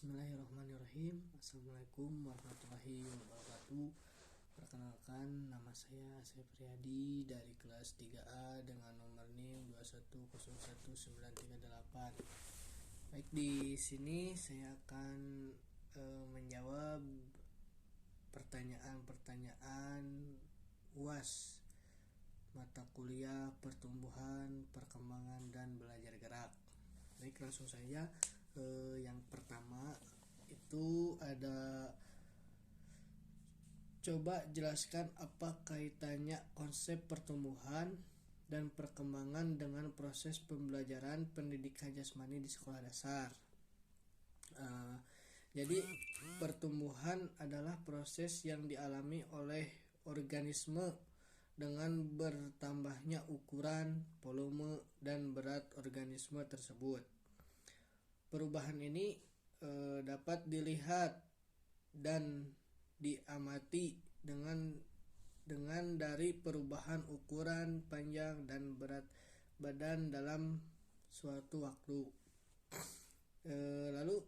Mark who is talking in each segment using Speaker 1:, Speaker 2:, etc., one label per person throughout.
Speaker 1: Bismillahirrahmanirrahim. Assalamualaikum warahmatullahi wabarakatuh. Perkenalkan, nama saya Asep Riyadi dari kelas 3A dengan nomor NIM 2101938. Baik, di sini saya akan menjawab pertanyaan-pertanyaan UAS mata kuliah pertumbuhan, perkembangan, dan belajar gerak. Baik, langsung saja. Yang pertama itu ada, coba jelaskan apa kaitannya konsep pertumbuhan dan perkembangan dengan proses pembelajaran pendidikan jasmani di sekolah dasar. Jadi pertumbuhan adalah proses yang dialami oleh organisme dengan bertambahnya ukuran, volume, dan berat organisme tersebut. Perubahan ini dapat dilihat dan diamati dengan dari perubahan ukuran, panjang, dan berat badan dalam suatu waktu. Lalu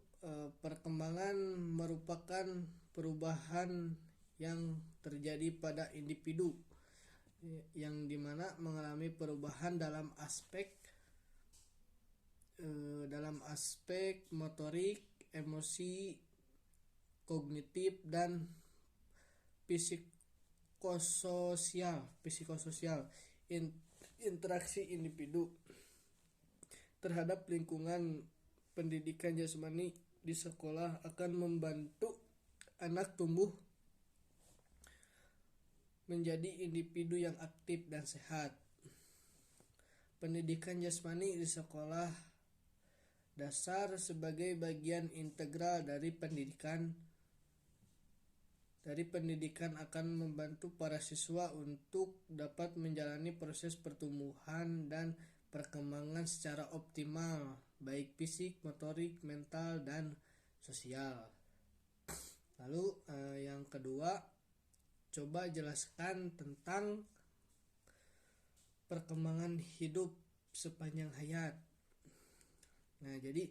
Speaker 1: perkembangan merupakan perubahan yang terjadi pada individu yang dimana mengalami perubahan dalam aspek motorik, emosi, kognitif, dan psikososial. Interaksi individu terhadap lingkungan pendidikan jasmani di sekolah akan membantu anak tumbuh menjadi individu yang aktif dan sehat. Pendidikan jasmani di sekolah dasar sebagai bagian integral dari pendidikan akan membantu para siswa untuk dapat menjalani proses pertumbuhan dan perkembangan secara optimal, baik fisik, motorik, mental, dan sosial. Lalu yang kedua, coba jelaskan tentang perkembangan hidup sepanjang hayat. Nah, jadi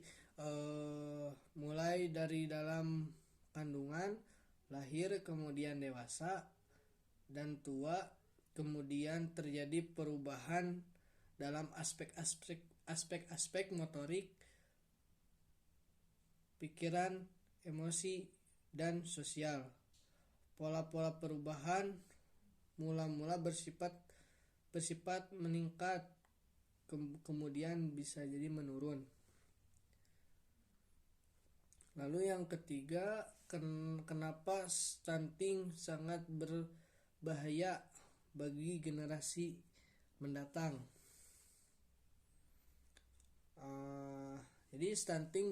Speaker 1: mulai dari dalam kandungan, lahir, kemudian dewasa dan tua, kemudian terjadi perubahan dalam aspek motorik, pikiran, emosi, dan sosial. Pola-pola perubahan mula-mula bersifat meningkat, kemudian bisa jadi menurun. Lalu yang ketiga, kenapa stunting sangat berbahaya bagi generasi mendatang. Jadi stunting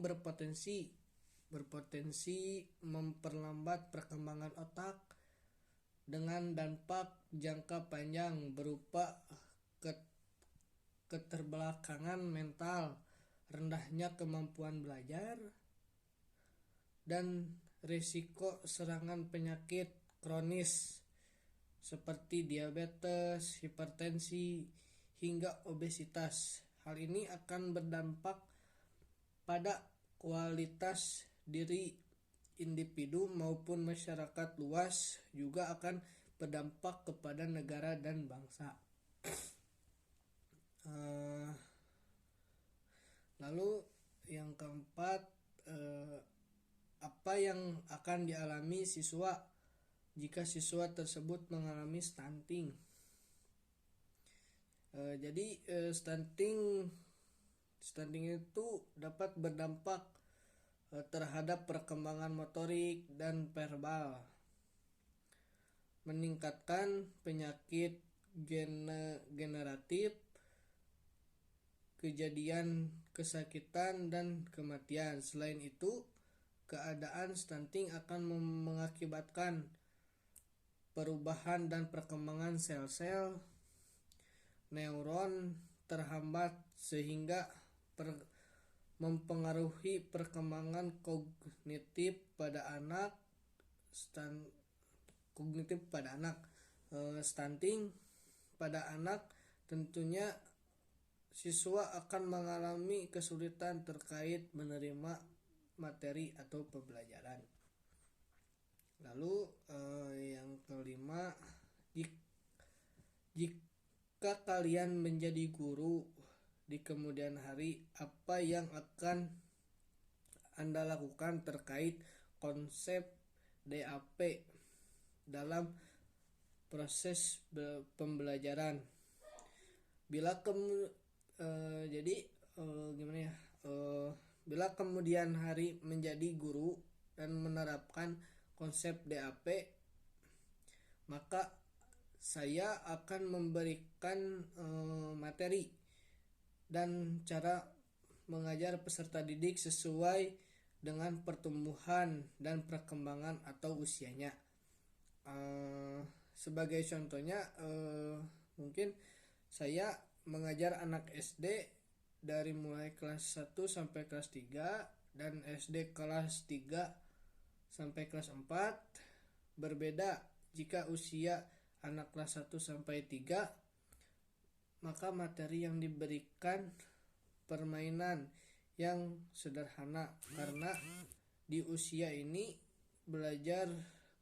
Speaker 1: berpotensi memperlambat perkembangan otak dengan dampak jangka panjang berupa keterbelakangan mental, rendahnya kemampuan belajar, dan risiko serangan penyakit kronis seperti diabetes, hipertensi, hingga obesitas. Hal ini akan berdampak pada kualitas diri individu maupun masyarakat luas, juga akan berdampak kepada negara dan bangsa. Lalu yang keempat, apa yang akan dialami siswa jika siswa tersebut mengalami stunting. Jadi stunting itu dapat berdampak terhadap perkembangan motorik dan verbal, meningkatkan penyakit generatif, kejadian kesakitan, dan kematian. Selain itu, keadaan stunting akan mengakibatkan perubahan dan perkembangan sel-sel neuron terhambat sehingga mempengaruhi perkembangan kognitif pada anak. Stunting pada anak tentunya siswa akan mengalami kesulitan terkait menerima materi atau pembelajaran. Lalu yang kelima, jika kalian menjadi guru di kemudian hari, apa yang akan Anda lakukan terkait konsep DAP dalam proses pembelajaran? Bila kemudian hari menjadi guru dan menerapkan konsep DAP, maka saya akan memberikan materi dan cara mengajar peserta didik sesuai dengan pertumbuhan dan perkembangan atau usianya. Sebagai contohnya, mungkin saya mengajar anak SD dari mulai kelas 1 sampai kelas 3 dan SD kelas 3 sampai kelas 4. Berbeda jika usia anak kelas 1 sampai 3, maka materi yang diberikan permainan yang sederhana, karena di usia ini belajar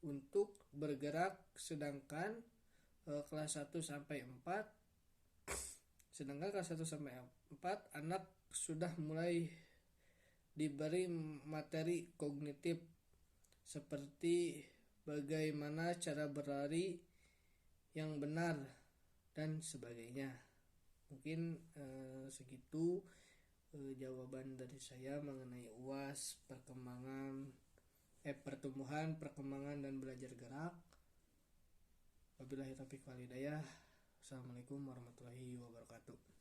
Speaker 1: untuk bergerak, sedangkan kelas 1 sampai 4 anak sudah mulai diberi materi kognitif seperti bagaimana cara berlari yang benar dan sebagainya. Mungkin segitu jawaban dari saya mengenai UAS, pertumbuhan, perkembangan dan belajar gerak. Wabillahi taufiq wal hidayah. Assalamualaikum warahmatullahi wabarakatuh.